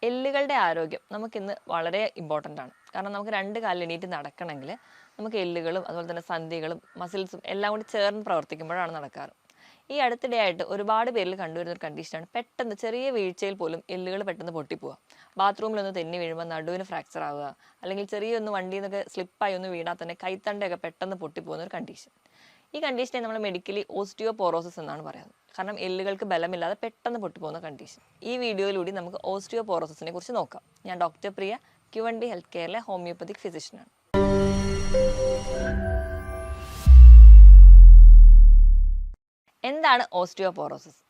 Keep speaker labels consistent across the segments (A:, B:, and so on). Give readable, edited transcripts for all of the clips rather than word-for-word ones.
A: എല്ലുകളുടെ ആരോഗ്യം നമുക്കിന്ന് വളരെ ഇമ്പോർട്ടൻ്റ് ആണ്. കാരണം നമുക്ക് രണ്ട് കാലിൽ എണീറ്റ് നടക്കണമെങ്കിൽ നമുക്ക് എല്ലുകളും അതുപോലെ തന്നെ സന്ധികളും മസിൽസും എല്ലാം കൂടി ചേർന്ന് പ്രവർത്തിക്കുമ്പോഴാണ് നടക്കാറ്. ഈ അടുത്തിടെയായിട്ട് ഒരുപാട് പേരിൽ കണ്ടുവരുന്ന ഒരു കണ്ടീഷനാണ് പെട്ടെന്ന് ചെറിയ വീഴ്ചയിൽ പോലും എല്ലുകൾ പെട്ടെന്ന് പൊട്ടിപ്പോവുക. ബാത്റൂമിലൊന്ന് തെന്നി വീഴുമ്പോൾ നടുവിന് ഫ്രാക്ചർ ആവുക, അല്ലെങ്കിൽ ചെറിയൊന്ന് വണ്ടിയിൽ നിന്നൊക്കെ സ്ലിപ്പായി ഒന്ന് വീണാൽ തന്നെ കൈത്തണ്ടയൊക്കെ പെട്ടെന്ന് പൊട്ടിപ്പോകുന്ന ഒരു കണ്ടീഷൻ. ഈ കണ്ടീഷനെ നമ്മൾ മെഡിക്കലി ഓസ്റ്റിയോപോറോസിസ് എന്നാണ് പറയുന്നത്. കാരണം എല്ലുകൾക്ക് ബലമില്ലാതെ പെട്ടെന്ന് പൊട്ടിപ്പോകുന്ന കണ്ടീഷൻ. ഈ വീഡിയോയിലൂടെ നമുക്ക് ഓസ്റ്റിയോപോറോസിസിനെ കുറിച്ച് നോക്കാം. ഞാൻ ഡോക്ടർ പ്രിയ, QND ഹെൽത്ത് കെയറിലെ ഹോമിയോപ്പതിക് ഫിസിഷ്യനാണ്. എന്താണ് ഓസ്റ്റിയോപോറോസിസ്?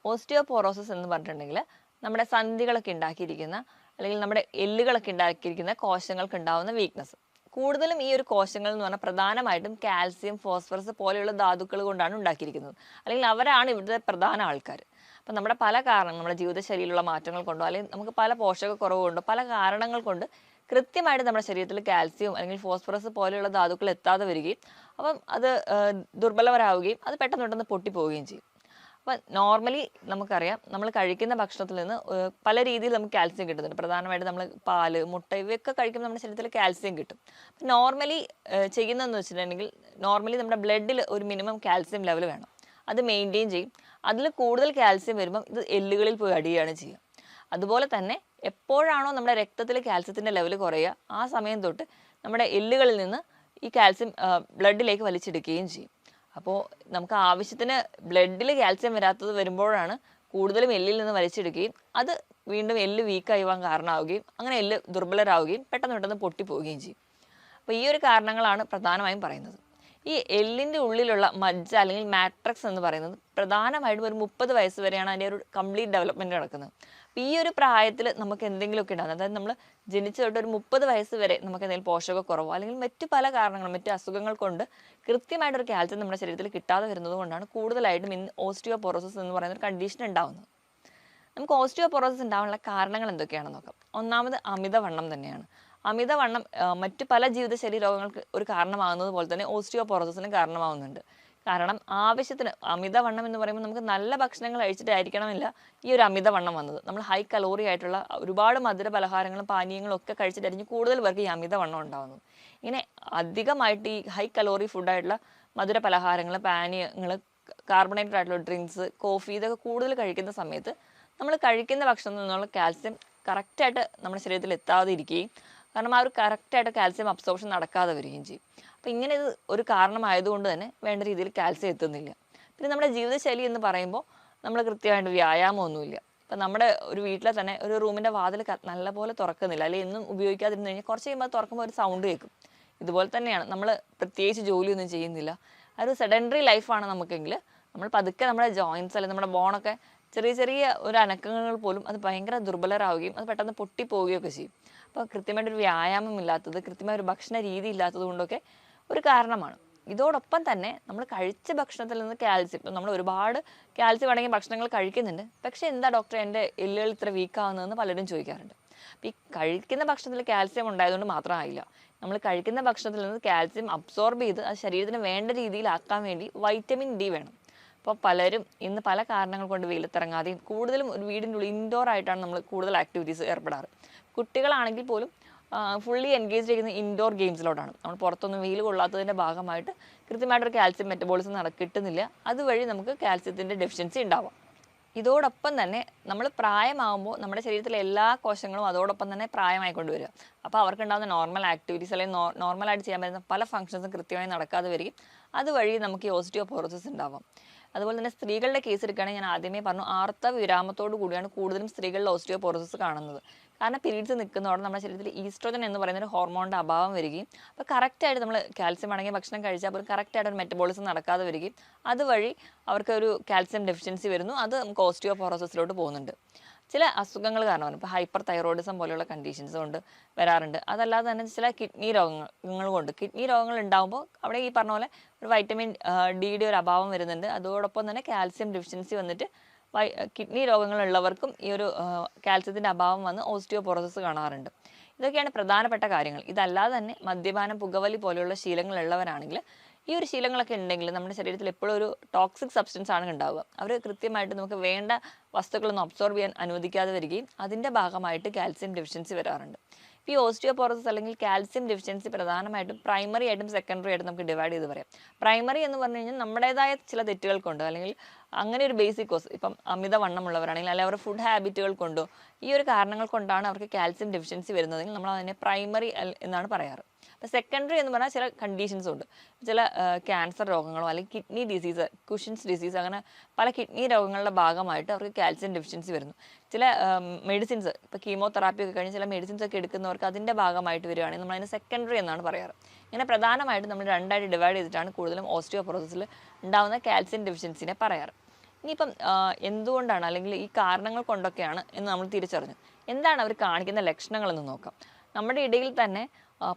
A: ഓസ്റ്റിയോപോറോസിസ് എന്ന് പറഞ്ഞിട്ടുണ്ടെങ്കിൽ നമ്മുടെ സന്ധികളൊക്കെ ഉണ്ടാക്കിയിരിക്കുന്ന അല്ലെങ്കിൽ നമ്മുടെ എല്ലുകളൊക്കെ ഉണ്ടാക്കിയിരിക്കുന്ന കോശങ്ങൾക്ക് ഉണ്ടാവുന്ന വീക്ക്നസ്. കൂടുതലും ഈ ഒരു കോശങ്ങൾ എന്ന് പറഞ്ഞാൽ പ്രധാനമായിട്ടും കാൽസ്യം, ഫോസ്ഫറസ് പോലെയുള്ള ധാതുക്കൾ കൊണ്ടാണ് ഉണ്ടാക്കിയിരിക്കുന്നത്. അല്ലെങ്കിൽ അവരാണ് ഇവിടുത്തെ പ്രധാന ആൾക്കാർ. അപ്പം നമ്മുടെ പല കാരണങ്ങൾ, നമ്മുടെ ജീവിതശൈലിയിലുള്ള മാറ്റങ്ങൾ കൊണ്ടോ അല്ലെങ്കിൽ നമുക്ക് പല പോഷകക്കുറവ് കൊണ്ടോ പല കാരണങ്ങൾ കൊണ്ട് കൃത്യമായിട്ട് നമ്മുടെ ശരീരത്തിൽ കാൽസ്യം അല്ലെങ്കിൽ ഫോസ്ഫറസ് പോലെയുള്ള ധാതുക്കൾ എത്താതെ വരികയും അപ്പം അത് ദുർബലവരാവുകയും അത് പെട്ടെന്ന് പൊട്ടിപ്പോവുകയും ചെയ്യും. അപ്പം നോർമലി നമുക്കറിയാം, നമ്മൾ കഴിക്കുന്ന ഭക്ഷണത്തിൽ നിന്ന് പല രീതിയിൽ നമുക്ക് കാൽസ്യം കിട്ടുന്നുണ്ട്. പ്രധാനമായിട്ട് നമ്മൾ പാല്, മുട്ട ഇവയൊക്കെ കഴിക്കുമ്പോൾ നമ്മുടെ ശരീരത്തിൽ കാൽസ്യം കിട്ടും. അപ്പം നോർമലി ചെയ്യുന്നതെന്ന് വെച്ചിട്ടുണ്ടെങ്കിൽ നോർമലി നമ്മുടെ ബ്ലഡിൽ ഒരു മിനിമം കാൽസ്യം ലെവൽ വേണം. അത് മെയിൻറ്റെയിൻ ചെയ്യും. അതിൽ കൂടുതൽ കാൽസ്യം വരുമ്പം ഇത് എല്ലുകളിൽ പോയി അടിയുകയാണ് ചെയ്യുക. അതുപോലെ തന്നെ എപ്പോഴാണോ നമ്മുടെ രക്തത്തിൽ കാൽസ്യത്തിൻ്റെ ലെവൽ കുറയുക, ആ സമയം തൊട്ട് നമ്മുടെ എല്ലുകളിൽ നിന്ന് ഈ കാൽസ്യം ബ്ലഡിലേക്ക് വലിച്ചെടുക്കുകയും ചെയ്യും. അപ്പോൾ നമുക്ക് ആവശ്യത്തിന് ബ്ലഡിൽ കാൽസ്യം വരാത്തത് വരുമ്പോഴാണ് കൂടുതലും എല്ലിൽ നിന്ന് വലിച്ചെടുക്കുകയും അത് വീണ്ടും എല്ല് വീക്കായി പോകാൻ കാരണമാവുകയും അങ്ങനെ എല്ല് ദുർബലരാവുകയും പെട്ടെന്ന് പൊട്ടിപ്പോവുകയും ചെയ്യും. അപ്പോൾ ഈ ഒരു കാരണങ്ങളാണ് പ്രധാനമായും പറയുന്നത്. ഈ എല്ലിൻ്റെ ഉള്ളിലുള്ള മജ്ജ അല്ലെങ്കിൽ മാട്രിക്സ് എന്ന് പറയുന്നത് പ്രധാനമായിട്ടും ഒരു 30 വയസ്സ് വരെയാണ് അതിൻ്റെ ഒരു കംപ്ലീറ്റ് ഡെവലപ്മെൻറ്റ് നടക്കുന്നത്. അപ്പോൾ ഈ ഒരു പ്രായത്തിൽ നമുക്ക് എന്തെങ്കിലുമൊക്കെ ഉണ്ടാകുന്നത്, അതായത് നമ്മൾ ജനിച്ചു തൊട്ട് ഒരു 30 വയസ്സ് വരെ നമുക്ക് എന്തെങ്കിലും പോഷകക്കുറവോ അല്ലെങ്കിൽ മറ്റു പല കാരണങ്ങളും മറ്റു അസുഖങ്ങൾ കൊണ്ട് കൃത്യമായിട്ടൊരു കാൽസ്യം നമ്മുടെ ശരീരത്തിൽ കിട്ടാതെ വരുന്നത് കൊണ്ടാണ് കൂടുതലായിട്ടും ഇന്ന് ഓസ്റ്റിയോപോറോസിസ് എന്ന് പറയുന്ന ഒരു കണ്ടീഷൻ ഉണ്ടാകുന്നത്. നമുക്ക് ഓസ്റ്റിയോപോറോസിസ് ഉണ്ടാകാനുള്ള കാരണങ്ങൾ എന്തൊക്കെയാണെന്ന് നോക്കാം. ഒന്നാമത് അമിതവണ്ണം തന്നെയാണ്. അമിതവണ്ണം മറ്റു പല ജീവിതശൈലി രോഗങ്ങൾക്ക് ഒരു കാരണമാകുന്നത് പോലെ തന്നെ ഓസ്റ്റിയോപോറോസിസിന് കാരണമാകുന്നുണ്ട്. കാരണം ആവശ്യത്തിന് അമിതവണ്ണം എന്ന് പറയുമ്പോൾ നമുക്ക് നല്ല ഭക്ഷണങ്ങൾ കഴിച്ചിട്ടായിരിക്കണമില്ല ഈ ഒരു അമിതവണ്ണം വന്നത്. നമ്മൾ ഹൈ കലോറി ആയിട്ടുള്ള ഒരുപാട് മധുര പലഹാരങ്ങളും പാനീയങ്ങളും ഒക്കെ കഴിച്ചിട്ടായിരിക്കും കൂടുതൽ പേർക്ക് ഈ അമിതവണ്ണം ഉണ്ടാകുന്നത്. ഇങ്ങനെ അധികമായിട്ട് ഈ ഹൈ കലോറി ഫുഡായിട്ടുള്ള മധുര പലഹാരങ്ങൾ, പാനീയങ്ങൾ, കാർബണേറ്റഡ് ആയിട്ടുള്ള ഡ്രിങ്ക്സ്, കോഫി ഇതൊക്കെ കൂടുതൽ കഴിക്കുന്ന സമയത്ത് നമ്മൾ കഴിക്കുന്ന ഭക്ഷണത്തിൽ നിന്നുള്ള കാൽസ്യം കറക്റ്റായിട്ട് നമ്മുടെ ശരീരത്തിൽ എത്താതെ ഇരിക്കുകയും കാരണം ആ ഒരു കറക്റ്റായിട്ട് കാൽസ്യം അബ്സോർപ്ഷൻ നടക്കാതെ വരികയും ചെയ്യും. അപ്പോൾ ഇങ്ങനെ ഇത് ഒരു കാരണമായതുകൊണ്ട് തന്നെ വേണ്ട രീതിയിൽ കാൽസ്യം എത്തുന്നില്ല. പിന്നെ നമ്മുടെ ജീവിതശൈലി എന്ന് പറയുമ്പോൾ നമ്മൾ കൃത്യമായിട്ട് വ്യായാമമൊന്നുമില്ല. ഇപ്പം നമ്മുടെ ഒരു വീട്ടിലെ തന്നെ ഒരു റൂമിൻ്റെ വാതിൽ നല്ലപോലെ തുറക്കുന്നില്ല, അല്ലെങ്കിൽ എന്നും ഉപയോഗിക്കാതിരുന്നു കഴിഞ്ഞാൽ കുറച്ച് കഴിയുമ്പോൾ അത് തുറക്കുമ്പോൾ ഒരു സൗണ്ട് കേൾക്കും. ഇതുപോലെ തന്നെയാണ് നമ്മൾ പ്രത്യേകിച്ച് ജോലിയൊന്നും ചെയ്യുന്നില്ല, ആ ഒരു സെഡൻറ്ററി ലൈഫാണ് നമുക്കെങ്കിൽ നമ്മൾ പതുക്കെ നമ്മുടെ ജോയിൻറ്റ്സ് അല്ലെങ്കിൽ നമ്മുടെ ബോണൊക്കെ ചെറിയ ഒരു അനക്കങ്ങൾ പോലും അത് ഭയങ്കര ദുർബലരാവുകയും അത് പെട്ടെന്ന് പൊട്ടിപ്പോവുകയൊക്കെ ചെയ്യും. അപ്പോൾ കൃത്യമായിട്ടൊരു വ്യായാമം ഇല്ലാത്തത്, കൃത്യമായ ഒരു ഭക്ഷണ രീതി ഇല്ലാത്തത് കൊണ്ടൊക്കെ ഒരു കാരണമാണ്. ഇതോടൊപ്പം തന്നെ നമ്മൾ കഴിച്ച ഭക്ഷണത്തിൽ നിന്ന് കാൽസ്യം, ഇപ്പം നമ്മൾ ഒരുപാട് കാൽസ്യം അടങ്ങിയ ഭക്ഷണങ്ങൾ കഴിക്കുന്നുണ്ട്, പക്ഷേ എന്താ ഡോക്ടർ എൻ്റെ എല്ലുകൾ ഇത്ര വീക്കാവുന്നതെന്ന് പലരും ചോദിക്കാറുണ്ട്. അപ്പം ഈ കഴിക്കുന്ന ഭക്ഷണത്തിൽ കാൽസ്യം ഉണ്ടായതുകൊണ്ട് മാത്രമായില്ല. നമ്മൾ കഴിക്കുന്ന ഭക്ഷണത്തിൽ നിന്ന് കാൽസ്യം അബ്സോർബ് ചെയ്ത് അത് ശരീരത്തിന് വേണ്ട രീതിയിലാക്കാൻ വേണ്ടി വൈറ്റമിൻ ഡി വേണം. അപ്പോൾ പലരും ഇന്ന് പല കാരണങ്ങൾ കൊണ്ട് വെയിലത്തിറങ്ങാതെയും കൂടുതലും ഒരു വീടിൻ്റെ ഉള്ളിൽ ഇൻഡോർ ആയിട്ടാണ് നമ്മൾ കൂടുതൽ ആക്ടിവിറ്റീസ് ഏർപ്പെടാറ്. കുട്ടികളാണെങ്കിൽ പോലും ഫുള്ളി എൻഗേജ് ചെയ്യുന്ന ഇൻഡോർ ഗെയിംസിലോട്ടാണ്. നമ്മൾ പുറത്തൊന്നും വെയിൽ കൊള്ളാത്തതിൻ്റെ ഭാഗമായിട്ട് കൃത്യമായിട്ടൊരു കാൽസ്യം മെറ്റബോളിസം കിട്ടുന്നില്ല. അതുവഴി നമുക്ക് കാൽസ്യത്തിൻ്റെ ഡെഫിഷ്യൻസി ഉണ്ടാവാം. ഇതോടൊപ്പം തന്നെ നമ്മൾ പ്രായമാകുമ്പോൾ നമ്മുടെ ശരീരത്തിലെ എല്ലാ കോശങ്ങളും അതോടൊപ്പം തന്നെ പ്രായമായിക്കൊണ്ട് വരിക. അപ്പോൾ അവർക്കുണ്ടാകുന്ന നോർമൽ ആക്ടിവിറ്റീസ് അല്ലെങ്കിൽ നോർമലായിട്ട് ചെയ്യാൻ പറ്റുന്ന പല ഫംഗ്ഷൻസും കൃത്യമായി നടക്കാതെ വരികയും അതുവഴി നമുക്ക് ഈ ഓസ്റ്റിയോപോറോസിസ് ഉണ്ടാവാം. അതുപോലെ തന്നെ സ്ത്രീകളുടെ കേസ് എടുക്കുകയാണെങ്കിൽ ഞാൻ ആദ്യമേ പറഞ്ഞു, ആർത്തവ വിരാമത്തോടു കൂടിയാണ് കൂടുതലും സ്ത്രീകളിൽ ഓസ്റ്റിയോപോറോസിസ് കാണുന്നത്. കാരണം പീരീഡ്സ് നിൽക്കുന്നതോടെ നമ്മുടെ ശരീരത്തിൽ ഈസ്ട്രോജൻ എന്ന് പറയുന്ന ഒരു ഹോർമോണിൻ്റെ അഭാവം വരികയും അപ്പോൾ കറക്റ്റായിട്ട് നമ്മൾ കാൽസ്യം അടങ്ങിയ ഭക്ഷണം കഴിച്ചാൽ പോലും കറക്റ്റായിട്ട് ഒരു മെറ്റബോളിസം നടക്കാതെ വരികയും അതുവഴി അവർക്കൊരു കാൽസ്യം ഡെഫിഷ്യൻസി വരുന്നു. അത് നമുക്ക് ഓസ്റ്റിയോപോറോസിസിലോട്ട് പോകുന്നുണ്ട്. ചില അസുഖങ്ങൾ കാരണമാണ്, ഇപ്പോൾ ഹൈപ്പർ തൈറോയിഡിസം പോലെയുള്ള കണ്ടീഷൻസ് കൊണ്ട് വരാറുണ്ട്. അതല്ലാതെ തന്നെ ചില കിഡ്നി രോഗങ്ങൾ കൊണ്ട് കിഡ്നി രോഗങ്ങൾ ഉണ്ടാകുമ്പോൾ അവിടെ ഈ പറഞ്ഞ പോലെ ഒരു വൈറ്റമിൻ ഡിയുടെ ഒരു അഭാവം വരുന്നുണ്ട്. അതോടൊപ്പം തന്നെ കാൽസ്യം ഡെഫിഷ്യൻസി വന്നിട്ട് കിഡ്നി രോഗങ്ങളുള്ളവർക്കും ഈ ഒരു കാൽസ്യത്തിൻ്റെ അഭാവം വന്ന് ഓസ്റ്റിയോപോറോസിസ് കാണാറുണ്ട്. ഇതൊക്കെയാണ് പ്രധാനപ്പെട്ട കാര്യങ്ങൾ. ഇതല്ലാതെ തന്നെ മദ്യപാനം, പുകവലി പോലെയുള്ള ശീലങ്ങളുള്ളവരാണെങ്കിൽ ഈ ഒരു ശീലങ്ങളൊക്കെ ഉണ്ടെങ്കിൽ നമ്മുടെ ശരീരത്തിൽ എപ്പോഴും ഒരു ടോക്സിക് സബ്സ്റ്റൻസ് ആണ് ഉണ്ടാവുക. അവർ കൃത്യമായിട്ട് നമുക്ക് വേണ്ട വസ്തുക്കളൊന്നും അബ്സോർബ് ചെയ്യാൻ അനുവദിക്കാതെ വരികയും അതിൻ്റെ ഭാഗമായിട്ട് കാൽസ്യം ഡെഫിഷ്യൻസി വരാറുണ്ട്. ഇപ്പോൾ ഈ ഓസ്റ്റിയോപോറോസിസ് അല്ലെങ്കിൽ കാൽസ്യം ഡെഫിഷ്യൻസി പ്രധാനമായിട്ടും പ്രൈമറി ആയിട്ടും സെക്കൻഡറി ആയിട്ടും നമുക്ക് ഡിവൈഡ് ചെയ്ത് പറയാം. പ്രൈമറി എന്ന് പറഞ്ഞു കഴിഞ്ഞാൽ നമ്മുടേതായ ചില തെറ്റുകൾ കൊണ്ടോ അല്ലെങ്കിൽ അങ്ങനെ ഒരു ബേസിക് കോസ്, ഇപ്പം അമിതവണ്ണമുള്ളവരാണെങ്കിൽ അല്ലെങ്കിൽ അവരുടെ ഫുഡ് ഹാബിറ്റുകൾ കൊണ്ടോ ഈ ഒരു കാരണങ്ങൾ കൊണ്ടാണ് അവർക്ക് കാൽസ്യം ഡെഫിഷ്യൻസി വരുന്നതെങ്കിൽ നമ്മൾ അതിനെ പ്രൈമറി എന്നാണ് പറയാറ്. അപ്പോൾ സെക്കൻഡറി എന്ന് പറഞ്ഞാൽ ചില കണ്ടീഷൻസ് ഉണ്ട്. ചില ക്യാൻസർ രോഗങ്ങളോ അല്ലെങ്കിൽ കിഡ്നി ഡിസീസ്, കുഷൻസ് ഡിസീസ്, അങ്ങനെ പല കിഡ്നി രോഗങ്ങളുടെ ഭാഗമായിട്ട് അവർക്ക് കാൽസ്യം ഡെഫിഷ്യൻസി വരുന്നു. ചില മെഡിസിൻസ്, ഇപ്പോൾ കീമോതെറാപ്പി ഒക്കെ കഴിഞ്ഞ് ചില മെഡിസിൻസ് ഒക്കെ എടുക്കുന്നവർക്ക് അതിൻ്റെ ഭാഗമായിട്ട് വരികയാണെങ്കിൽ നമ്മൾ അതിനെ സെക്കൻഡറി എന്നാണ് പറയാറ്. ഇങ്ങനെ പ്രധാനമായിട്ടും നമ്മൾ രണ്ടായിട്ട് ഡിവൈഡ് ചെയ്തിട്ടാണ് കൂടുതലും ഓസ്റ്റിയോപൊറോസിസിൽ ഉണ്ടാകുന്ന കാൽസ്യം ഡെഫിഷ്യൻസിനെ പറയാറ്. ഇനിയിപ്പം എന്തുകൊണ്ടാണ് അല്ലെങ്കിൽ ഈ കാരണങ്ങൾ കൊണ്ടൊക്കെയാണ് എന്ന് നമ്മൾ തിരിച്ചറിഞ്ഞു. എന്താണ് അവർ കാണിക്കുന്ന ലക്ഷണങ്ങളെന്ന് നോക്കാം. നമ്മുടെ ഇടയിൽ തന്നെ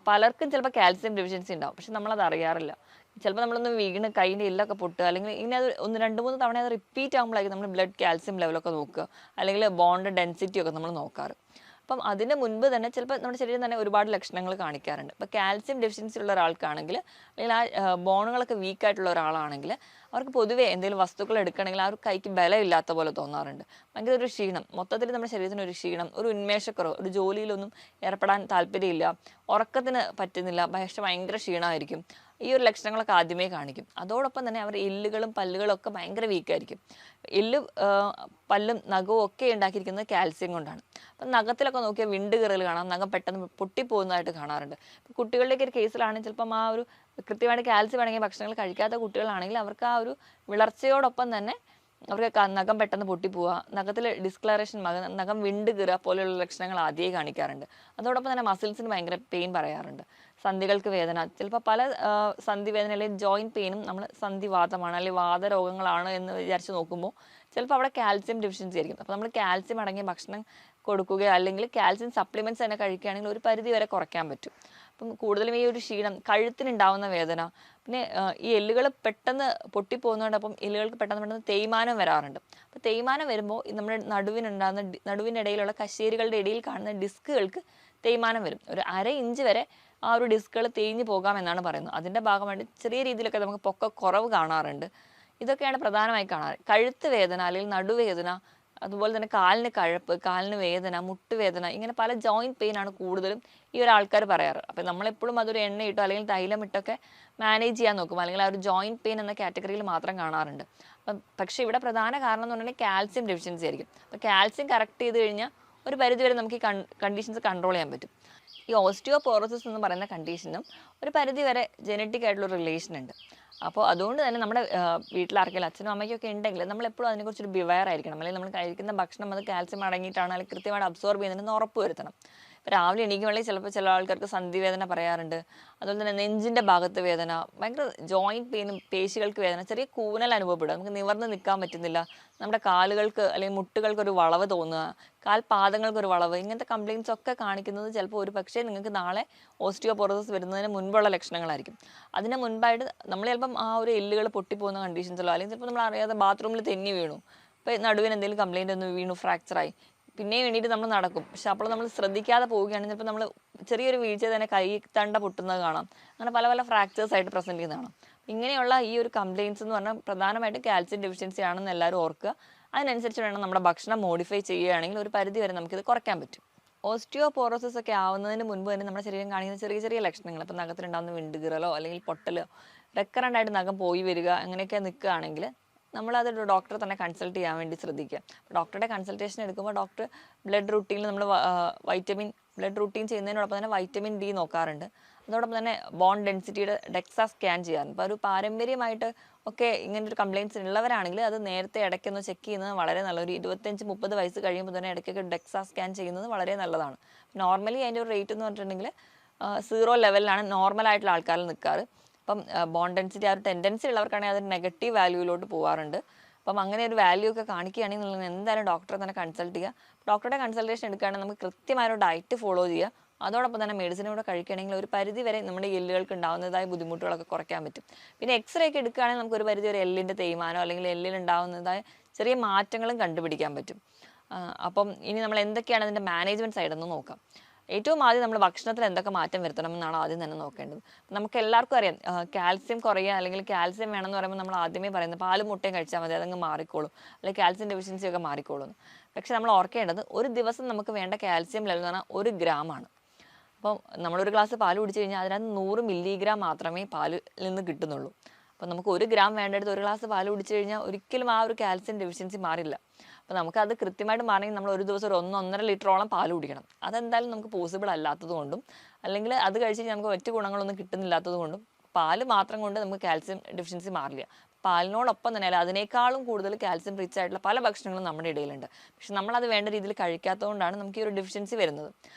A: പലർക്കും ചിലപ്പോൾ കാൽസ്യം ഡെഫിഷ്യൻസി ഉണ്ടാവും, പക്ഷെ നമ്മളത് അറിയാറില്ല. ചിലപ്പോൾ നമ്മളൊന്ന് വീണ് കൈൻ്റെ എല്ലൊക്കെ പൊട്ടുക, അല്ലെങ്കിൽ ഇങ്ങനെ അത് 1-2-3 തവണ അത് റിപ്പീറ്റ് ആകുമ്പോഴായിരിക്കും നമ്മൾ ബ്ലഡ് കാൽസ്യം ലെവലൊക്കെ നോക്കുക, അല്ലെങ്കിൽ ബോണ്ട് ഡെൻസിറ്റി ഒക്കെ നമ്മൾ നോക്കാറ്. അപ്പം അതിന് മുൻപ് തന്നെ ചിലപ്പോൾ നമ്മുടെ ശരീരം തന്നെ ഒരുപാട് ലക്ഷണങ്ങൾ കാണിക്കാറുണ്ട്. ഇപ്പോൾ കാൽസ്യം ഡെഫിഷ്യൻസി ഉള്ള ഒരാൾക്കാണെങ്കിൽ അല്ലെങ്കിൽ ആ ബോണുകളൊക്കെ വീക്കായിട്ടുള്ള ഒരാളാണെങ്കിൽ അവർക്ക് പൊതുവേ എന്തെങ്കിലും വസ്തുക്കൾ എടുക്കണമെങ്കിൽ ആ ഒരു കൈക്ക് ബലമില്ലാത്ത പോലെ തോന്നാറുണ്ട്. ഭയങ്കര ഒരു ക്ഷീണം, മൊത്തത്തിൽ നമ്മുടെ ശരീരത്തിന് ഒരു ക്ഷീണം, ഒരു ഉന്മേഷക്കുറവ്, ഒരു ജോലിയിലൊന്നും ഏർപ്പെടാൻ താല്പര്യമില്ല, ഉറക്കത്തിന് പറ്റുന്നില്ല, പക്ഷേ ഭയങ്കര ക്ഷീണമായിരിക്കും. ഈ ഒരു ലക്ഷണങ്ങളൊക്കെ ആദ്യമേ കാണിക്കും. അതോടൊപ്പം തന്നെ അവരുടെ എല്ലുകളും പല്ലുകളും ഒക്കെ ഭയങ്കര വീക്കായിരിക്കും. എല്ല് പല്ലും നഖവും ഒക്കെ ഉണ്ടാക്കിയിരിക്കുന്നത് കാൽസ്യം കൊണ്ടാണ്. അപ്പം നഖത്തിലൊക്കെ നോക്കിയാൽ വിണ്ട് കീറൽ കാണാം, നഖം പെട്ടെന്ന് പൊട്ടിപ്പോകുന്നതായിട്ട് കാണാറുണ്ട്. കുട്ടികളുടെയൊക്കെ ഒരു കേസിലാണെങ്കിൽ ചിലപ്പം ആ ഒരു കൃത്യമായിട്ട് കാൽസ്യം അടങ്ങിയ ഭക്ഷണങ്ങൾ കഴിക്കാത്ത കുട്ടികളാണെങ്കിൽ അവർക്ക് ആ ഒരു വിളർച്ചയോടൊപ്പം തന്നെ അവർക്ക് നഖം പെട്ടെന്ന് പൊട്ടിപ്പോവുക, നഖത്തിൽ ഡിസ്കളറേഷൻ, നഖം വിണ്ട് കീറുക പോലെയുള്ള ലക്ഷണങ്ങൾ ആദ്യമേ കാണിക്കാറുണ്ട്. അതോടൊപ്പം തന്നെ മസിൽസിന് ഭയങ്കര പെയിൻ പറയാറുണ്ട്, സന്ധികൾക്ക് വേദന, ചിലപ്പോൾ പല സന്ധി വേദന അല്ലെങ്കിൽ ജോയിൻറ്റ് പെയിനും നമ്മൾ സന്ധിവാതമാണ് അല്ലെങ്കിൽ വാതരോഗങ്ങളാണ് എന്ന് വിചാരിച്ച് നോക്കുമ്പോൾ ചിലപ്പോൾ അവിടെ കാൽസ്യം ഡെഫിഷ്യൻസി ആയിരിക്കും. അപ്പോൾ നമ്മൾ കാൽസ്യം അടങ്ങിയ ഭക്ഷണം കൊടുക്കുകയോ അല്ലെങ്കിൽ കാൽസ്യം സപ്ലിമെൻറ്റ്സ് തന്നെ കഴിക്കുകയാണെങ്കിൽ ഒരു പരിധി വരെ കുറയ്ക്കാൻ പറ്റും. അപ്പം കൂടുതലും ഈ ഒരു ക്ഷീണം, കഴുത്തിനുണ്ടാവുന്ന വേദന, പിന്നെ ഈ എല്ലുകൾ പെട്ടെന്ന് പൊട്ടിപ്പോകുന്നതുകൊണ്ട് അപ്പം എല്ലുകൾക്ക് പെട്ടെന്ന് തേയ്മാനം വരാറുണ്ട്. അപ്പോൾ തേയ്മാനം വരുമ്പോൾ നമ്മുടെ നടുവിനിടയിലുള്ള കശേരുകളുടെ ഇടയിൽ കാണുന്ന ഡിസ്കുകൾക്ക് തേയ്മാനം വരും. ഒരു 1/2 ഇഞ്ച് വരെ ആ ഒരു ഡിസ്കുകൾ തേഞ്ഞ് പോകാമെന്നാണ് പറയുന്നത്. അതിൻ്റെ ഭാഗമായിട്ട് ചെറിയ രീതിയിലൊക്കെ നമുക്ക് പൊക്കക്കുറവ് കാണാറുണ്ട്. ഇതൊക്കെയാണ് പ്രധാനമായി കാണാറ്. കഴുത്ത് വേദന അല്ലെങ്കിൽ നടുവേദന, അതുപോലെ തന്നെ കാലിന് കഴപ്പ്, കാലിന് വേദന, മുട്ടുവേദന, ഇങ്ങനെ പല ജോയിൻറ്റ് പെയിൻ ആണ് കൂടുതലും ഈ ഒരു ആൾക്കാർ പറയാറ്. അപ്പം നമ്മളെപ്പോഴും അതൊരു എണ്ണയിട്ടോ അല്ലെങ്കിൽ തൈലം ഇട്ടൊക്കെ മാനേജ് ചെയ്യാൻ നോക്കും, അല്ലെങ്കിൽ ആ ഒരു ജോയിൻറ്റ് പെയിൻ എന്ന കാറ്റഗറിയിൽ മാത്രം കാണാറുണ്ട്. പക്ഷേ ഇവിടെ പ്രധാന കാരണം എന്ന് പറഞ്ഞാൽ കാൽസ്യം ഡെഫിഷ്യൻസി ആയിരിക്കും. അപ്പോൾ കാൽസ്യം കറക്റ്റ് ചെയ്ത് കഴിഞ്ഞാൽ ഒരു പരിധിവരെ നമുക്ക് ഈ കണ്ടീഷൻസ് കൺട്രോൾ ചെയ്യാൻ പറ്റും. ഈ ഓസ്റ്റിയോപോറോസിസ് എന്ന് പറയുന്ന കണ്ടീഷനും ഒരു പരിധിവരെ ജനറ്റിക് ആയിട്ടുള്ള റിലേഷൻ ഉണ്ട്. അപ്പോൾ അതുകൊണ്ട് തന്നെ നമ്മുടെ വീട്ടിലാർക്കെങ്കിലും അച്ഛനും അമ്മയ്ക്കൊക്കെ ഉണ്ടെങ്കിൽ നമ്മളെപ്പോഴും അതിനെക്കുറിച്ചൊരു ബിവെയർ ആയിരിക്കണം. അല്ലെങ്കിൽ നമ്മൾ കഴിക്കുന്ന ഭക്ഷണം അത് കാൽസ്യം അടങ്ങിയിട്ടാണ് അല്ലെങ്കിൽ കൃത്യമായിട്ട് അബ്സോർബ് ചെയ്യുന്നതെന്ന് ഉറപ്പ് വരുത്തണം. ഇപ്പോൾ രാവിലെ എണീക്കുമ്പോഴേക്കും ചിലപ്പോൾ ചില ആൾക്കാർക്ക് സന്ധിവേദന പറയാറുണ്ട്, അതുപോലെ തന്നെ നെഞ്ചിൻ്റെ ഭാഗത്ത് വേദന, ഭയങ്കര ജോയിൻറ്റ് പെയിനും, പേശികൾക്ക് വേദന, ചെറിയ കൂനൽ അനുഭവപ്പെടുക, നമുക്ക് നിവർന്ന് നിൽക്കാൻ പറ്റുന്നില്ല, നമ്മുടെ കാലുകൾക്ക് അല്ലെങ്കിൽ മുട്ടുകൾക്കൊരു വളവ് തോന്നുക, കാൽപാദങ്ങൾക്കൊരു വളവ്, ഇങ്ങനത്തെ കംപ്ലയിൻസ് ഒക്കെ കാണിക്കുന്നത് ചിലപ്പോൾ ഒരു പക്ഷേ നിങ്ങൾക്ക് നാളെ ഓസ്റ്റിയോപോറോസിസ് വരുന്നതിന് മുൻപുള്ള ലക്ഷണങ്ങളായിരിക്കും. അതിന് മുൻപായിട്ട് നമ്മൾ ചിലപ്പം ആ ഒരു എല്ലുകൾ പൊട്ടിപ്പോകുന്ന കണ്ടീഷൻസല്ലോ, അല്ലെങ്കിൽ ചിലപ്പോൾ നമ്മൾ അറിയാതെ ബാത്റൂമിൽ തെന്നി വീണു, ഇപ്പോൾ നടുവിന് എന്തെങ്കിലും കംപ്ലയിൻ്റ് ഒന്ന് വീണു, ഫ്രാക്ചറായി, പിന്നെയും വേണ്ടിയിട്ട് നമ്മൾ നടക്കും, പക്ഷെ അപ്പോൾ നമ്മൾ ശ്രദ്ധിക്കാതെ പോവുകയാണെങ്കിൽ ചിലപ്പോൾ നമ്മൾ ചെറിയൊരു വീഴ്ച തന്നെ കൈ തണ്ട പൊട്ടുന്നത് കാണാം, അങ്ങനെ പല പല ഫ്രാക്ചേഴ്സ് ആയിട്ട് പ്രസൻറ്റ് ചെയ്യുന്നത് കാണാം. ഇങ്ങനെയുള്ള ഈ ഒരു കംപ്ലയിൻസ് എന്ന് പറഞ്ഞാൽ പ്രധാനമായിട്ടും കാൽസ്യം ഡെഫിഷ്യൻസി ആണെന്ന് എല്ലാവരും ഓർക്കുക. അതിനനുസരിച്ച് വേണം നമ്മുടെ ഭക്ഷണം മോഡിഫൈ ചെയ്യുകയാണെങ്കിൽ ഒരു പരിധി വരെ നമുക്കിത് കുറയ്ക്കാൻ പറ്റും. ഓസ്റ്റിയോപോറോസിസ് ഒക്കെ ആവുന്നതിന് മുൻപ് തന്നെ നമ്മുടെ ശരീരം കാണിക്കുന്ന ചെറിയ ചെറിയ ലക്ഷണങ്ങൾ, ഇപ്പോൾ നഖത്തിലുണ്ടാകുന്ന വിണ്ടുകീറലോ അല്ലെങ്കിൽ പൊട്ടലോ, റെക്കറൻ്റ് ആയിട്ട് നഖം പോയി വരിക, അങ്ങനെയൊക്കെ നിൽക്കുകയാണെങ്കിൽ നമ്മളത് ഡോക്ടറെ തന്നെ കൺസൾട്ട് ചെയ്യാൻ വേണ്ടി ശ്രദ്ധിക്കുക. ഡോക്ടറുടെ കൺസൾട്ടേഷൻ എടുക്കുമ്പോൾ ഡോക്ടർ ബ്ലഡ് റൂട്ടീനിൽ നമ്മൾ ബ്ലഡ് റൂട്ടീൻ ചെയ്യുന്നതിനോടൊപ്പം തന്നെ വൈറ്റമിൻ ഡി നോക്കാറുണ്ട്. അതോടൊപ്പം തന്നെ ബോൺ ഡെൻസിറ്റിയുടെ ഡെക്സ സ്കാൻ ചെയ്യാറുണ്ട്. അപ്പോൾ ഒരു പാരമ്പര്യമായിട്ട് ഒക്കെ ഇങ്ങനെ ഒരു കംപ്ലയിൻറ്റ്സ് ഉള്ളവരാണെങ്കിൽ അത് നേരത്തെ ഇടയ്ക്കൊന്ന് ചെക്ക് ചെയ്യുന്നത് വളരെ നല്ലൊരു 25-30 വയസ്സ് കഴിയുമ്പോൾ തന്നെ ഇടയ്ക്കൊക്കെ ഡെക്സ സ്കാൻ ചെയ്യുന്നത് വളരെ നല്ലതാണ്. നോർമലി അതിൻ്റെ ഒരു റേറ്റ് എന്ന് പറഞ്ഞിട്ടുണ്ടെങ്കിൽ 0 ലെവലിലാണ് നോർമലായിട്ടുള്ള ആൾക്കാരിൽ നിൽക്കാറ്. അപ്പം ബോൺ ഡെൻസിറ്റി ആ ഒരു ടെൻഡൻസി ഉള്ളവർക്കാണെങ്കിൽ അത് നെഗറ്റീവ് വാല്യൂയിലോട്ട് പോകാറുണ്ട്. അപ്പം അങ്ങനെ ഒരു വാല്യൂ ഒക്കെ കാണിക്കുകയാണെങ്കിൽ എന്തായാലും ഡോക്ടറെ തന്നെ കൺസൾട്ട് ചെയ്യുക. ഡോക്ടറുടെ കൺസൾട്ടേഷൻ എടുക്കുകയാണെങ്കിൽ നമുക്ക് കൃത്യമായ ഒരു ഡയറ്റ് ഫോളോ ചെയ്യുക. അതോടൊപ്പം തന്നെ മെഡിസിൻ കൂടെ കഴിക്കുകയാണെങ്കിൽ ഒരു പരിധി വരെ നമ്മുടെ എല്ലുകൾക്ക് ഉണ്ടാകുന്നതായ ബുദ്ധിമുട്ടുകളൊക്കെ കുറയ്ക്കാൻ പറ്റും. പിന്നെ എക്സ്റേ ഒക്കെ എടുക്കുകയാണെങ്കിൽ നമുക്ക് ഒരു പരിധി വരെ എല്ലിൻ്റെ തേയ്മാനോ അല്ലെങ്കിൽ എല്ലിലുണ്ടാകുന്നതായ ചെറിയ മാറ്റങ്ങളും കണ്ടുപിടിക്കാൻ പറ്റും. അപ്പം ഇനി നമ്മൾ എന്തൊക്കെയാണ് അതിൻ്റെ മാനേജ്മെൻറ്റ് സൈഡെന്ന് നോക്കാം. ഏറ്റവും ആദ്യം നമ്മൾ ഭക്ഷണത്തിൽ എന്തൊക്കെ മാറ്റം വരുത്തണം എന്നാണ് ആദ്യം തന്നെ നോക്കേണ്ടത്. നമുക്ക് എല്ലാവർക്കും അറിയാം കാൽസ്യം കുറയുക അല്ലെങ്കിൽ കാൽസ്യം വേണമെന്ന് പറയുമ്പോൾ നമ്മൾ ആദ്യമേ പറയുന്നത് പാലും മുട്ടയും കഴിച്ചാൽ മതി, അതങ്ങ് മാറിക്കോളും, അല്ലെങ്കിൽ കാൽസ്യം ഡെഫിഷ്യൻസി ഒക്കെ മാറിക്കോളും. പക്ഷെ നമ്മൾ ഓർക്കേണ്ടത് ഒരു ദിവസം നമുക്ക് വേണ്ട കാൽസ്യം ലെവൽ എന്ന് പറഞ്ഞാൽ 1 ഗ്രാമാണ്. അപ്പം നമ്മളൊരു ഗ്ലാസ് പാൽ കുടിച്ചു കഴിഞ്ഞാൽ അതിനകത്ത് 100 മില്ലിഗ്രാം മാത്രമേ പാലിൽ നിന്ന് കിട്ടുന്നുള്ളൂ. അപ്പം നമുക്ക് 1 ഗ്രാം വേണ്ടടുത്ത് 1 ഗ്ലാസ് പാൽ കുടിച്ചു കഴിഞ്ഞാൽ ഒരിക്കലും ആ ഒരു കാൽസ്യം ഡെഫിഷ്യൻസി മാറില്ല. അപ്പോൾ നമുക്കത് കൃത്യമായിട്ട് മാറണമെങ്കിൽ നമ്മൾ ഒരു ദിവസം ഒരു 1-1.5 ലിറ്ററോളം പാൽ കുടിക്കണം. അതെന്തായാലും നമുക്ക് പോസിബിൾ അല്ലാത്തത് കൊണ്ടും അല്ലെങ്കിൽ അത് കഴിച്ച് കഴിഞ്ഞാൽ നമുക്ക് മറ്റു ഗുണങ്ങളൊന്നും കിട്ടുന്നില്ലാത്തത് കൊണ്ടും പാല് മാത്രം കൊണ്ട് നമുക്ക് കാൽസ്യം ഡെഫിഷ്യൻസി മാറില്ല. പാലിനോടൊപ്പം തന്നെ അല്ല അതിനേക്കാളും കൂടുതൽ കാൽസ്യം റിച്ച് ആയിട്ടുള്ള പല ഭക്ഷണങ്ങളും നമ്മുടെ ഇടയിലുണ്ട്. പക്ഷെ നമ്മളത് വേണ്ട രീതിയിൽ കഴിക്കാത്തതുകൊണ്ടാണ് നമുക്ക് ഈ ഒരു ഡെഫിഷ്യൻസി വരുന്നത്.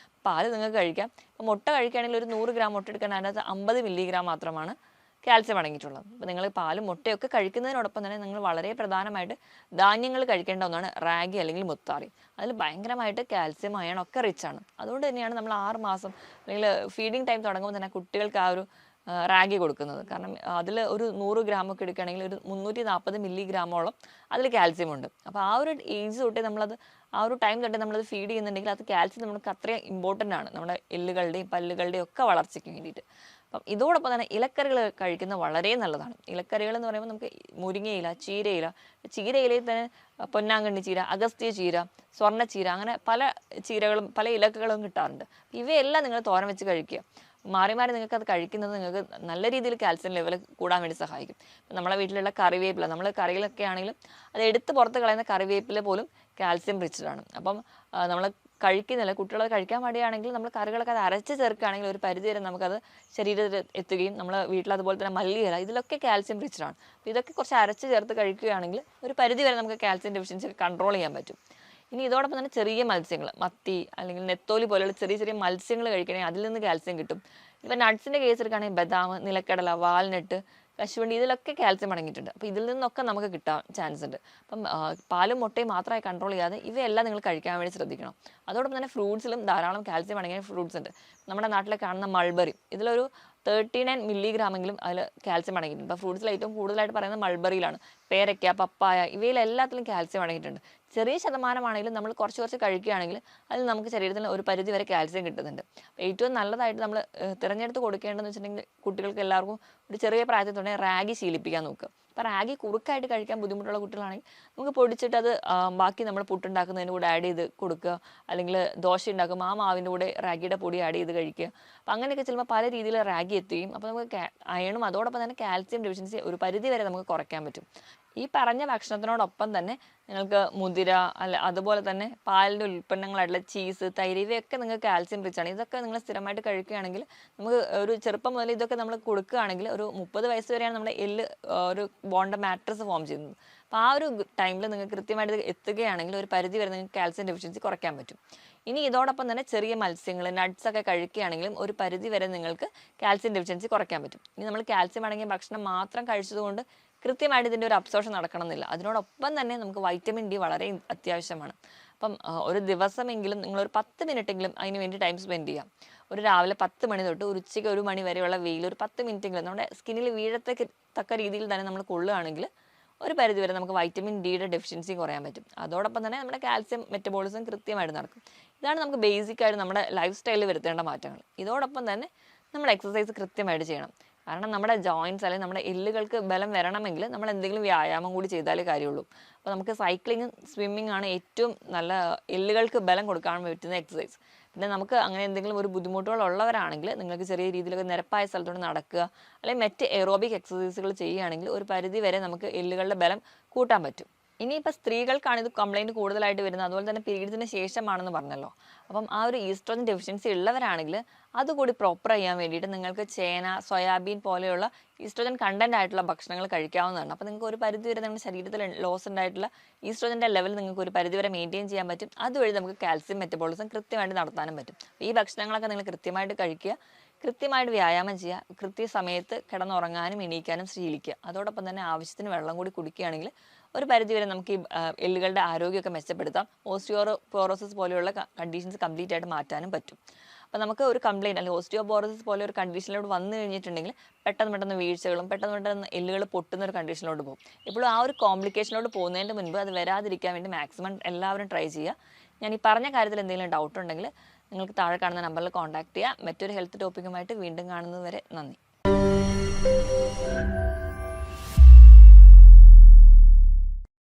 A: പാല് നിങ്ങൾക്ക് കഴിക്കാം. ഇപ്പോൾ മുട്ട കഴിക്കുകയാണെങ്കിൽ ഒരു 100 ഗ്രാം മുട്ട എടുക്കാൻ അതിനകത്ത് 50 മില്ലിഗ്രാം മാത്രമാണ് കാൽസ്യം അടങ്ങിയിട്ടുള്ളത്. അപ്പോൾ നിങ്ങൾ പാലും മുട്ടയൊക്കെ കഴിക്കുന്നതിനോടൊപ്പം തന്നെ നിങ്ങൾ വളരെ പ്രധാനമായിട്ട് ധാന്യങ്ങൾ കഴിക്കേണ്ട ഒന്നാണ് റാഗി അല്ലെങ്കിൽ മുത്താറി. അതിൽ ഭയങ്കരമായിട്ട് കാൽസ്യം അയൺ ഒക്കെ റിച്ച് ആണ്. അതുകൊണ്ട് തന്നെയാണ് നമ്മൾ 6 മാസം അല്ലെങ്കിൽ ഫീഡിങ് ടൈം തുടങ്ങുമ്പോൾ തന്നെ കുട്ടികൾക്ക് ആ ഒരു റാഗി കൊടുക്കുന്നത്. കാരണം അതിൽ ഒരു 100 ഗ്രാമൊക്കെ എടുക്കുകയാണെങ്കിൽ ഒരു 340 മില്ലിഗ്രാമോളം അതിൽ കാൽസ്യം ഉണ്ട്. അപ്പോൾ ആ ഒരു ഏജ് തൊട്ടേ നമ്മളത് ആ ഒരു ടൈം തൊട്ടേ നമ്മളത് ഫീഡ് ചെയ്യുന്നുണ്ടെങ്കിൽ അത് കാൽസ്യം നമുക്ക് അത്രയും ഇമ്പോർട്ടൻ്റ് ആണ് നമ്മുടെ എല്ലുകളുടെയും പല്ലുകളുടെയും ഒക്കെ വളർച്ചയ്ക്ക് വേണ്ടിയിട്ട്. അപ്പം ഇതോടൊപ്പം തന്നെ ഇലക്കറികൾ കഴിക്കുന്നത് വളരെ നല്ലതാണ്. ഇലക്കറികൾ എന്ന് പറയുമ്പോൾ നമുക്ക് മുരിങ്ങയില, ചീരയിലയിൽ തന്നെ പൊന്നാങ്കണ്ണി ചീര, അഗസ്ത്യ ചീര, സ്വർണ്ണച്ചീര, അങ്ങനെ പല ചീരകളും പല ഇലക്കകളും കിട്ടാറുണ്ട്. ഇവയെല്ലാം നിങ്ങൾ തോരൻ വെച്ച് കഴിക്കുക. മാറി മാറി നിങ്ങൾക്ക് അത് കഴിക്കുന്നത് നിങ്ങൾക്ക് നല്ല രീതിയിൽ കാൽസ്യം ലെവൽ കൂടാൻ വേണ്ടി സഹായിക്കും. നമ്മളെ വീട്ടിലുള്ള കറിവേപ്പില, നമ്മൾ കറികളൊക്കെ ആണെങ്കിലും അത് എടുത്ത് പുറത്ത് കളയുന്ന കറിവേപ്പില പോലും കാൽസ്യം റിച്ചഡാണ്. അപ്പം നമ്മൾ കഴിക്കുന്നില്ല, കുട്ടികളത് കഴിക്കാൻ മടിയാണെങ്കിൽ നമ്മൾ കറികളൊക്കെ അത് അരച്ച് ചേർക്കുകയാണെങ്കിൽ ഒരു പരിധിവരെ നമുക്കത് ശരീരത്തിൽ എത്തുകയും നമ്മൾ വീട്ടിൽ അതുപോലെ തന്നെ മല്ലിയില ഇതിലൊക്കെ കാൽസ്യം റിച്ചഡാണ്. അപ്പോൾ ഇതൊക്കെ കുറച്ച് അരച്ച് ചേർത്ത് കഴിക്കുകയാണെങ്കിൽ ഒരു പരിധിവരെ നമുക്ക് കാൽസ്യം ഡെഫിഷ്യൻസി കൺട്രോൾ ചെയ്യാൻ പറ്റും. ഇനി ഇതോടൊപ്പം തന്നെ ചെറിയ മത്സ്യങ്ങൾ, മത്തി അല്ലെങ്കിൽ നെത്തോലി പോലെയുള്ള ചെറിയ ചെറിയ മത്സ്യങ്ങൾ കഴിക്കണമെങ്കിൽ അതിൽ നിന്ന് കാൽസ്യം കിട്ടും. ഇപ്പം നട്ട്സിൻ്റെ കേസ് എടുക്കുകയാണെങ്കിൽ ബദാം, നിലക്കടല, വാൽനട്ട്, കശുവണ്ടി ഇതിലൊക്കെ കാൽസ്യം അടങ്ങിയിട്ടുണ്ട്. അപ്പോൾ ഇതിൽ നിന്നൊക്കെ നമുക്ക് കിട്ടാൻ ചാൻസ് ഉണ്ട്. അപ്പം പാലും മുട്ടയും മാത്രമായി കൺട്രോൾ ചെയ്യാതെ ഇവയെല്ലാം നിങ്ങൾ കഴിക്കാൻ വേണ്ടി ശ്രദ്ധിക്കണം. അതോടൊപ്പം തന്നെ ഫ്രൂട്ട്സിലും ധാരാളം കാൽസ്യം അടങ്ങിയ ഫ്രൂട്ട്സ് ഉണ്ട്. നമ്മുടെ നാട്ടിൽ കാണുന്ന മൾബറി, ഇതിലൊരു 39 മില്ലിഗ്രാമെങ്കിലും അതിൽ കാൽസ്യം അടങ്ങിയിട്ടുണ്ട്. അപ്പോൾ ഫ്രൂട്ട്സിൽ ഏറ്റവും കൂടുതലായിട്ട് പറയുന്നത് മൾബറിയിലാണ്. പേരയ്ക്ക, പപ്പായ ഇവയിലെല്ലാത്തിലും കാൽസ്യം അടങ്ങിയിട്ടുണ്ട്. ചെറിയ ശതമാനമാണെങ്കിലും നമ്മൾ കുറച്ച് കഴിക്കുകയാണെങ്കിൽ അതിൽ നമുക്ക് ശരീരത്തിന് ഒരു പരിധി വരെ കാൽസ്യം കിട്ടുന്നുണ്ട്. ഏറ്റവും നല്ലതായിട്ട് നമ്മൾ തിരഞ്ഞെടുത്ത് കൊടുക്കേണ്ടതെന്ന് വെച്ചിട്ടുണ്ടെങ്കിൽ കുട്ടികൾക്ക് എല്ലാവർക്കും ഒരു ചെറിയ പ്രായത്തിൽ തന്നെ റാഗി ശീലിപ്പിക്കാൻ നോക്കുക. അപ്പോൾ റാഗി കുറുക്കായിട്ട് കഴിക്കാൻ ബുദ്ധിമുട്ടുള്ള കുട്ടികളാണെങ്കിൽ നമുക്ക് പൊടിച്ചിട്ട് അത് ബാക്കി നമ്മൾ പുട്ടുണ്ടാക്കുന്നതിൻ്റെ കൂടെ ആഡ് ചെയ്ത് കൊടുക്കുക, അല്ലെങ്കിൽ ദോശ ഉണ്ടാക്കുമ്പോൾ ആ മാവിൻ്റെ കൂടെ റാഗിയുടെ പൊടി ആഡ് ചെയ്ത് കഴിക്കുക. അപ്പോൾ അങ്ങനെയൊക്കെ ചിലപ്പോൾ പല രീതിയിൽ റാഗി എത്തുകയും അപ്പോൾ നമുക്ക് അയണും അതോടൊപ്പം തന്നെ കാൽസ്യം ഡെഫിഷ്യൻസി ഒരു പരിധി വരെ നമുക്ക് കുറയ്ക്കാൻ പറ്റും. ഈ പറഞ്ഞ ഭക്ഷണത്തിനോടൊപ്പം തന്നെ നിങ്ങൾക്ക് മുതിര അതുപോലെ തന്നെ പാലിൻ്റെ ഉൽപ്പന്നങ്ങളായിട്ടുള്ള ചീസ്, തൈര് ഇവയൊക്കെ നിങ്ങൾക്ക് കാൽസ്യം റിച്ച് ആണ്. ഇതൊക്കെ നിങ്ങൾ സ്ഥിരമായിട്ട് കഴിക്കുകയാണെങ്കിൽ നമുക്ക് ഒരു ചെറുപ്പം മുതൽ ഇതൊക്കെ നമ്മൾ കൊടുക്കുകയാണെങ്കിൽ ഒരു 30 വയസ്സ് വരെയാണ് നമ്മുടെ എല്ല് ഒരു ബോണ്ട് മാട്രസ് ഫോം ചെയ്യുന്നത്. അപ്പോൾ ആ ഒരു ടൈമിൽ നിങ്ങൾക്ക് കൃത്യമായിട്ട് ഇത് എത്തുകയാണെങ്കിൽ ഒരു പരിധി വരെ നിങ്ങൾക്ക് കാൽസ്യം ഡെഫിഷ്യൻസി കുറയ്ക്കാൻ പറ്റും. ഇനി ഇതോടൊപ്പം തന്നെ ചെറിയ മത്സ്യങ്ങൾ, നട്ട്സ് ഒക്കെ കഴിക്കുകയാണെങ്കിലും ഒരു പരിധി വരെ നിങ്ങൾക്ക് കാൽസ്യം ഡെഫിഷ്യൻസി കുറയ്ക്കാൻ പറ്റും. ഇനി നമ്മൾ കാൽസ്യം അടങ്ങിയ ഭക്ഷണം മാത്രം കഴിച്ചതുകൊണ്ട് കൃത്യമായിട്ട് ഇതിൻ്റെ ഒരു അബ്സോർഷൻ നടക്കണമെന്നില്ല. അതിനോടൊപ്പം തന്നെ നമുക്ക് വൈറ്റമിൻ ഡി വളരെ അത്യാവശ്യമാണ്. അപ്പം ഒരു ദിവസമെങ്കിലും നിങ്ങളൊരു 10 മിനിറ്റെങ്കിലും അതിന് വേണ്ടി ടൈം സ്പെൻഡ് ചെയ്യാം. ഒരു രാവിലെ 10 മണി തൊട്ട് ഒരു ഉച്ചയ്ക്ക് 1 മണി വരെയുള്ള വെയിൽ ഒരു 10 മിനിറ്റെങ്കിലും നമ്മുടെ സ്കിന്നിൽ വീഴത്തക്ക രീതിയിൽ തന്നെ നമ്മൾ കൊള്ളുകയാണെങ്കിൽ ഒരു പരിധി വരെ നമുക്ക് വൈറ്റമിൻ ഡിയുടെ ഡെഫിഷ്യൻസി കുറയാൻ പറ്റും. അതോടൊപ്പം തന്നെ നമ്മുടെ കാൽസ്യം മെറ്റബോളിസം കൃത്യമായിട്ട് നടക്കും. ഇതാണ് നമുക്ക് ബേസിക്കായിട്ട് നമ്മുടെ ലൈഫ് സ്റ്റൈലിൽ വരുത്തേണ്ട മാറ്റങ്ങൾ. ഇതോടൊപ്പം തന്നെ നമ്മൾ എക്സസൈസ് കൃത്യമായിട്ട് ചെയ്യണം. കാരണം നമ്മുടെ ജോയിൻറ്റ്സ് അല്ലെങ്കിൽ നമ്മുടെ എല്ലുകൾക്ക് ബലം വരണമെങ്കിൽ നമ്മൾ എന്തെങ്കിലും വ്യായാമം കൂടി ചെയ്താലേ കാര്യമുള്ളൂ. അപ്പോൾ നമുക്ക് സൈക്ലിങ്ങും സ്വിമ്മിങ് ആണ് ഏറ്റവും നല്ല എല്ലുകൾക്ക് ബലം കൊടുക്കാൻ പറ്റുന്ന എക്സസൈസ്. പിന്നെ നമുക്ക് അങ്ങനെ എന്തെങ്കിലും ഒരു ബുദ്ധിമുട്ടുകൾ ഉള്ളവരാണെങ്കിൽ നിങ്ങൾക്ക് ചെറിയ രീതിയിലൊക്കെ നിരപ്പായ സ്ഥലത്തോട്ട് നടക്കുക അല്ലെങ്കിൽ മറ്റ് എറോബിക് എക്സസൈസുകൾ ചെയ്യുകയാണെങ്കിൽ ഒരു പരിധി വരെ നമുക്ക് എല്ലുകളുടെ ബലം കൂട്ടാൻ പറ്റും. ഇനിയിപ്പോൾ സ്ത്രീകൾക്കാണ് ഇത് കംപ്ലൈൻറ്റ് കൂടുതലായിട്ട് വരുന്നത്, അതുപോലെ തന്നെ പീരീഡ്സിന് ശേഷമാണെന്ന് പറഞ്ഞല്ലോ. അപ്പം ആ ഒരു ഈസ്ട്രോജൻ ഡെഫിഷ്യൻസി ഉള്ളവരാണെങ്കിൽ അതുകൂടി പ്രോപ്പർ ചെയ്യാൻ വേണ്ടിയിട്ട് നിങ്ങൾക്ക് ചേന, സോയാബീൻ പോലെയുള്ള ഈസ്ട്രോജൻ കണ്ടന്റ് ആയിട്ടുള്ള ഭക്ഷണങ്ങൾ കഴിക്കാവുന്നതാണ്. അപ്പോൾ നിങ്ങൾക്ക് ഒരു പരിധി വരെ നമ്മുടെ ശരീരത്തിൽ ലോസ് ഉണ്ടായിട്ടുള്ള ഈസ്ട്രോജൻ്റെ ലെവൽ നിങ്ങൾക്ക് ഒരു പരിധി വരെ മെയിൻറ്റെയിൻ ചെയ്യാൻ പറ്റും. അതുവഴി നമുക്ക് കാൽസ്യം മെറ്റബോളിസം കൃത്യമായിട്ട് നടത്താനും പറ്റും. ഈ ഭക്ഷണങ്ങളൊക്കെ നിങ്ങൾ കൃത്യമായിട്ട് കഴിക്കുക, കൃത്യമായിട്ട് വ്യായാമം ചെയ്യുക, കൃത്യസമയത്ത് കിടന്നുറങ്ങാനും എണീക്കാനും ശീലിക്കുക. അതോടൊപ്പം തന്നെ ആവശ്യത്തിന് വെള്ളം കൂടി കുടിക്കുകയാണെങ്കിൽ ഒരു പരിധി വരെ നമുക്ക് ഈ എല്ലുകളുടെ ആരോഗ്യമൊക്കെ മെച്ചപ്പെടുത്താം. ഓസ്റ്റിയോപോറോസിസ് പോലെയുള്ള കണ്ടീഷൻസ് കംപ്ലീറ്റ് ആയിട്ട് മാറ്റാനും പറ്റും. അപ്പോൾ നമുക്ക് ഒരു കംപ്ലയിൻറ്റ് അല്ലെങ്കിൽ ഓസ്റ്റിയോപോറോസിസ് പോലെ ഒരു കണ്ടീഷനിലോട്ട് വന്നു കഴിഞ്ഞിട്ടുണ്ടെങ്കിൽ പെട്ടെന്ന് വീഴ്ചകളും പെട്ടെന്ന് എല്ലുകൾ പൊട്ടുന്ന ഒരു കണ്ടീഷനിലോട്ട് പോകും. ഇപ്പോഴും ആ ഒരു കോംപ്ലിക്കേഷനിലോട്ട് പോകുന്നതിന് മുൻപ് അത് വരാതിരിക്കാൻ വേണ്ടി മാക്സിമം എല്ലാവരും ട്രൈ ചെയ്യുക. ഞാൻ ഈ പറഞ്ഞ കാര്യത്തിൽ എന്തെങ്കിലും ഡൗട്ട് ഉണ്ടെങ്കിൽ നിങ്ങൾക്ക് താഴെ കാണുന്ന നമ്പറിൽ കോൺടാക്ട് ചെയ്യുക. മറ്റൊരു ഹെൽത്ത് ടോപ്പിക്കുമായിട്ട് വീണ്ടും കാണുന്നത് വരെ നന്ദി.